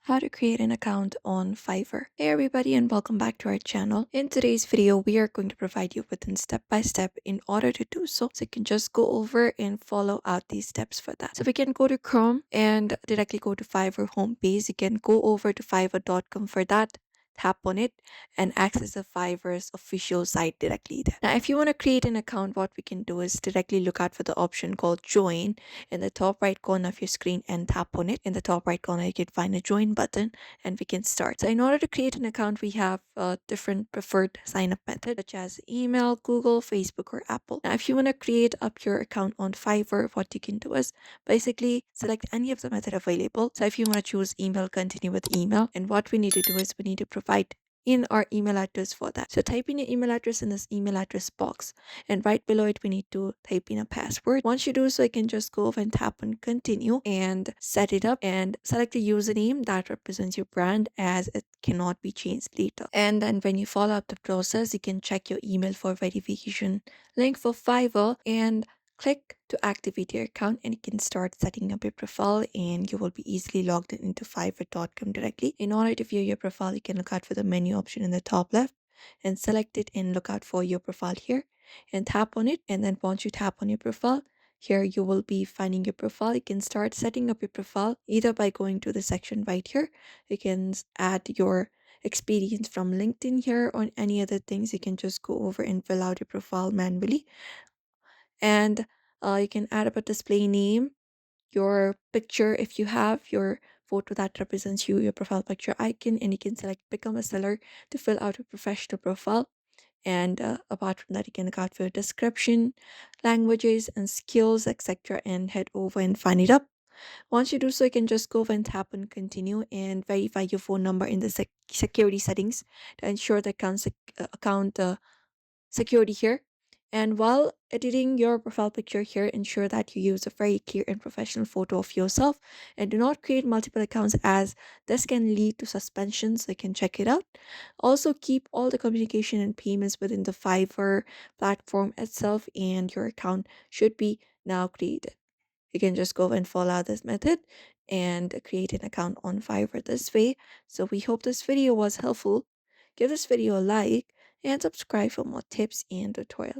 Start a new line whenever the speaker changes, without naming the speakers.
How to create an account on Fiverr. Hey everybody and welcome back to our channel. In today's video, we are going to provide you with a step-by-step in order to do so. So you can just go over and follow out these steps for that. So we can go to Chrome and directly go to Fiverr homepage. You can go over to fiverr.com for that. Tap on it and access the Fiverr's official site directly there. Now, if you want to create an account, what we can do is directly look out for the option called join in the top right corner of your screen and tap on it. In the top right corner, you can find a join button and we can start. So in order to create an account, we have different preferred sign up methods such as email, Google, Facebook, or Apple. Now, if you want to create up your account on Fiverr, what you can do is basically select any of the method available. So if you want to choose email, continue with email. And what we need to do is we need to provide in our email address for that. So type in your email address in this email address box, and right below it we need to type in a password. Once you do so, you can just go over and tap on continue and set it up and select a username that represents your brand as it cannot be changed later. And then when you follow up the process, you can check your email for verification link for Fiverr and click to activate your account, and you can start setting up your profile and you will be easily logged in into fiverr.com directly. In order to view your profile, you can look out for the menu option in the top left and select it and look out for your profile here and tap on it. And then once you tap on your profile, here you will be finding your profile. You can start setting up your profile either by going to the section right here. You can add your experience from LinkedIn here or any other things. You can just go over and fill out your profile manually, and you can add up a display name, your picture if you have your photo that represents you, your profile picture icon, and you can select become a seller to fill out a professional profile. And apart from that, you can look out for your description, languages and skills, etc., and head over and find it up. Once you do so, you can just go over and tap on continue and verify your phone number in the security settings to ensure the account security here. And while editing your profile picture here, ensure that you use a very clear and professional photo of yourself and do not create multiple accounts, as this can lead to suspension. So you can check it out. Also, keep all the communication and payments within the Fiverr platform itself, and your account should be now created. You can just go and follow this method and create an account on Fiverr this way. So we hope this video was helpful. Give this video a like and subscribe for more tips and tutorials.